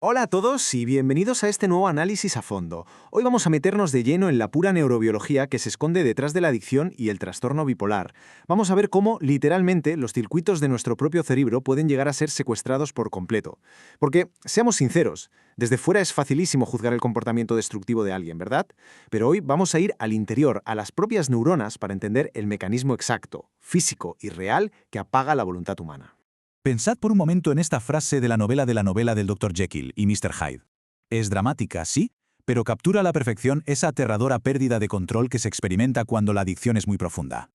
Hola a todos y bienvenidos a este nuevo análisis a fondo. Hoy vamos a meternos de lleno en la pura neurobiología que se esconde detrás de la adicción y el trastorno bipolar. Vamos a ver cómo, literalmente, los circuitos de nuestro propio cerebro pueden llegar a ser secuestrados por completo. Porque, seamos sinceros, desde fuera es facilísimo juzgar el comportamiento destructivo de alguien, ¿verdad? Pero hoy vamos a ir al interior, a las propias neuronas, para entender el mecanismo exacto, físico y real que apaga la voluntad humana. Pensad por un momento en esta frase de la novela del Dr. Jekyll y Mr. Hyde. Es dramática, sí, pero captura a la perfección esa aterradora pérdida de control que se experimenta cuando la adicción es muy profunda.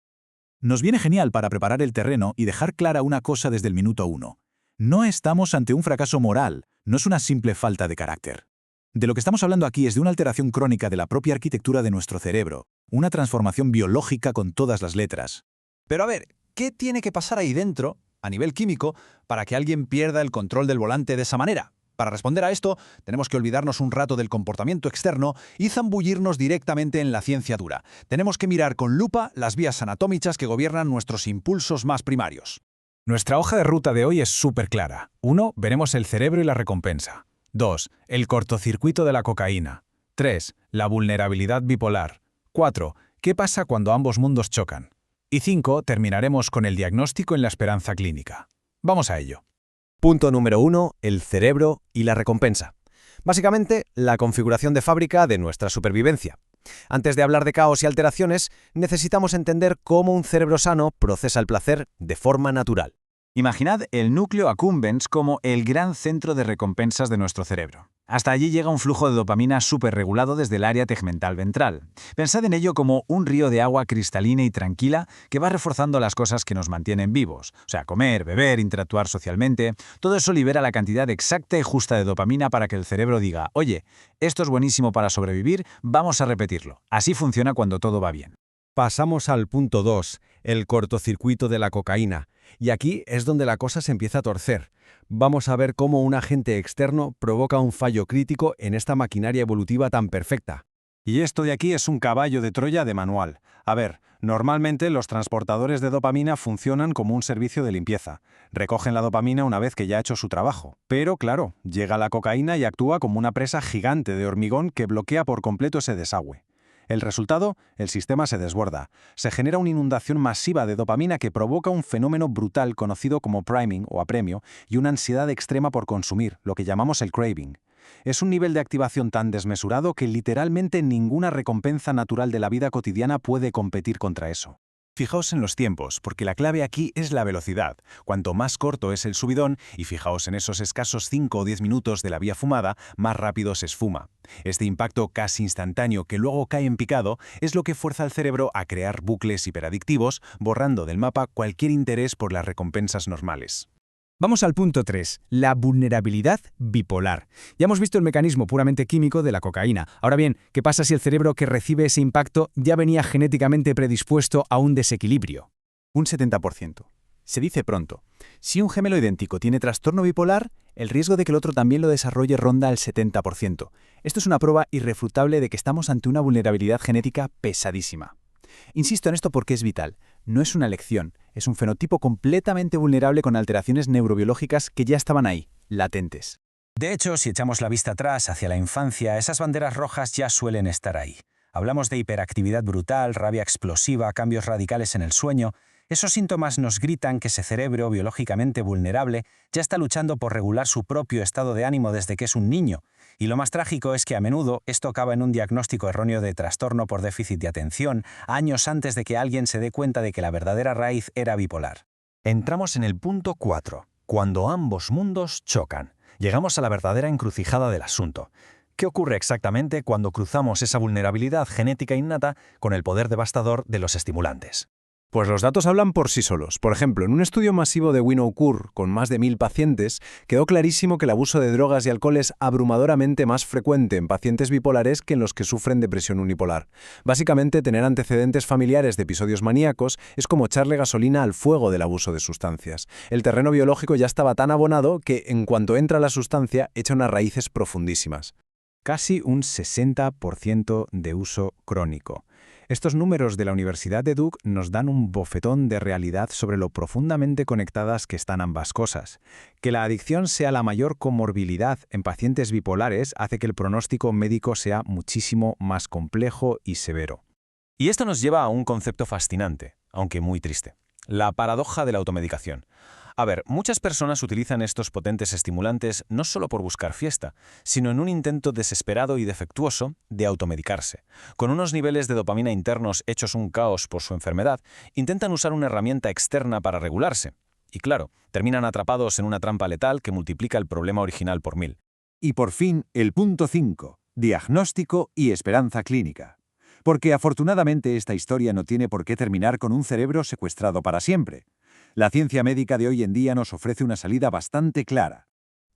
Nos viene genial para preparar el terreno y dejar clara una cosa desde el minuto uno. No estamos ante un fracaso moral, no es una simple falta de carácter. De lo que estamos hablando aquí es de una alteración crónica de la propia arquitectura de nuestro cerebro, una transformación biológica con todas las letras. Pero a ver, ¿qué tiene que pasar ahí dentro, a nivel químico, para que alguien pierda el control del volante de esa manera? Para responder a esto, tenemos que olvidarnos un rato del comportamiento externo y zambullirnos directamente en la ciencia dura. Tenemos que mirar con lupa las vías anatómicas que gobiernan nuestros impulsos más primarios. Nuestra hoja de ruta de hoy es súper clara. 1. Veremos el cerebro y la recompensa. 2. El cortocircuito de la cocaína. 3. La vulnerabilidad bipolar. 4. ¿Qué pasa cuando ambos mundos chocan? Y 5. Terminaremos con el diagnóstico en la esperanza clínica. Vamos a ello. Punto número 1. El cerebro y la recompensa. Básicamente, la configuración de fábrica de nuestra supervivencia. Antes de hablar de caos y alteraciones, necesitamos entender cómo un cerebro sano procesa el placer de forma natural. Imaginad el núcleo accumbens como el gran centro de recompensas de nuestro cerebro. Hasta allí llega un flujo de dopamina súper regulado desde el área tegmental ventral. Pensad en ello como un río de agua cristalina y tranquila que va reforzando las cosas que nos mantienen vivos. O sea, comer, beber, interactuar socialmente. Todo eso libera la cantidad exacta y justa de dopamina para que el cerebro diga, oye, esto es buenísimo para sobrevivir, vamos a repetirlo. Así funciona cuando todo va bien. Pasamos al punto 2, el cortocircuito de la cocaína. Y aquí es donde la cosa se empieza a torcer. Vamos a ver cómo un agente externo provoca un fallo crítico en esta maquinaria evolutiva tan perfecta. Y esto de aquí es un caballo de Troya de manual. A ver, normalmente los transportadores de dopamina funcionan como un servicio de limpieza. Recogen la dopamina una vez que ya ha hecho su trabajo. Pero claro, llega la cocaína y actúa como una presa gigante de hormigón que bloquea por completo ese desagüe. El resultado, el sistema se desborda. Se genera una inundación masiva de dopamina que provoca un fenómeno brutal conocido como priming o apremio y una ansiedad extrema por consumir, lo que llamamos el craving. Es un nivel de activación tan desmesurado que literalmente ninguna recompensa natural de la vida cotidiana puede competir contra eso. Fijaos en los tiempos, porque la clave aquí es la velocidad. Cuanto más corto es el subidón, y fijaos en esos escasos 5 o 10 minutos de la vía fumada, más rápido se esfuma. Este impacto casi instantáneo que luego cae en picado es lo que fuerza al cerebro a crear bucles hiperadictivos, borrando del mapa cualquier interés por las recompensas normales. Vamos al punto 3, la vulnerabilidad bipolar. Ya hemos visto el mecanismo puramente químico de la cocaína. Ahora bien, ¿qué pasa si el cerebro que recibe ese impacto ya venía genéticamente predispuesto a un desequilibrio? Un 70%. Se dice pronto. Si un gemelo idéntico tiene trastorno bipolar, el riesgo de que el otro también lo desarrolle ronda el 70%. Esto es una prueba irrefutable de que estamos ante una vulnerabilidad genética pesadísima. Insisto en esto porque es vital. No es una elección, es un fenotipo completamente vulnerable con alteraciones neurobiológicas que ya estaban ahí, latentes. De hecho, si echamos la vista atrás hacia la infancia, esas banderas rojas ya suelen estar ahí. Hablamos de hiperactividad brutal, rabia explosiva, cambios radicales en el sueño. Esos síntomas nos gritan que ese cerebro biológicamente vulnerable ya está luchando por regular su propio estado de ánimo desde que es un niño. Y lo más trágico es que a menudo esto acaba en un diagnóstico erróneo de trastorno por déficit de atención, años antes de que alguien se dé cuenta de que la verdadera raíz era bipolar. Entramos en el punto 4, cuando ambos mundos chocan. Llegamos a la verdadera encrucijada del asunto. ¿Qué ocurre exactamente cuando cruzamos esa vulnerabilidad genética innata con el poder devastador de los estimulantes? Pues los datos hablan por sí solos. Por ejemplo, en un estudio masivo de Winnow-Kur con más de 1000 pacientes, quedó clarísimo que el abuso de drogas y alcohol es abrumadoramente más frecuente en pacientes bipolares que en los que sufren depresión unipolar. Básicamente, tener antecedentes familiares de episodios maníacos es como echarle gasolina al fuego del abuso de sustancias. El terreno biológico ya estaba tan abonado que, en cuanto entra la sustancia, echa unas raíces profundísimas. Casi un 60% de uso crónico. Estos números de la Universidad de Duke nos dan un bofetón de realidad sobre lo profundamente conectadas que están ambas cosas. Que la adicción sea la mayor comorbilidad en pacientes bipolares hace que el pronóstico médico sea muchísimo más complejo y severo. Y esto nos lleva a un concepto fascinante, aunque muy triste: la paradoja de la automedicación. A ver, muchas personas utilizan estos potentes estimulantes no solo por buscar fiesta, sino en un intento desesperado y defectuoso de automedicarse. Con unos niveles de dopamina internos hechos un caos por su enfermedad, intentan usar una herramienta externa para regularse. Y claro, terminan atrapados en una trampa letal que multiplica el problema original por 1000. Y por fin, el punto 5, diagnóstico y esperanza clínica. Porque afortunadamente esta historia no tiene por qué terminar con un cerebro secuestrado para siempre. La ciencia médica de hoy en día nos ofrece una salida bastante clara.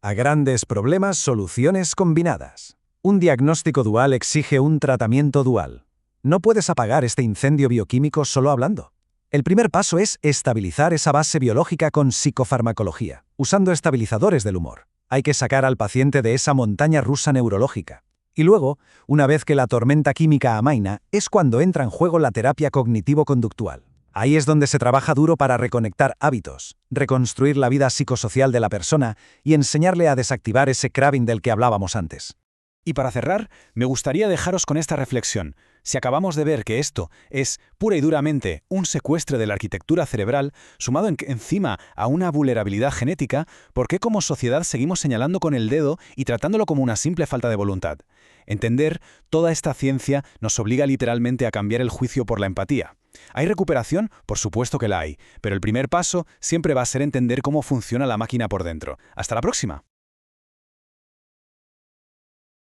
A grandes problemas, soluciones combinadas. Un diagnóstico dual exige un tratamiento dual. No puedes apagar este incendio bioquímico solo hablando. El primer paso es estabilizar esa base biológica con psicofarmacología, usando estabilizadores del humor. Hay que sacar al paciente de esa montaña rusa neurológica. Y luego, una vez que la tormenta química amaina, es cuando entra en juego la terapia cognitivo-conductual. Ahí es donde se trabaja duro para reconectar hábitos, reconstruir la vida psicosocial de la persona y enseñarle a desactivar ese craving del que hablábamos antes. Y para cerrar, me gustaría dejaros con esta reflexión. Si acabamos de ver que esto es pura y duramente un secuestro de la arquitectura cerebral, sumado encima a una vulnerabilidad genética, ¿por qué como sociedad seguimos señalando con el dedo y tratándolo como una simple falta de voluntad? Entender toda esta ciencia nos obliga literalmente a cambiar el juicio por la empatía. ¿Hay recuperación? Por supuesto que la hay, pero el primer paso siempre va a ser entender cómo funciona la máquina por dentro. ¡Hasta la próxima!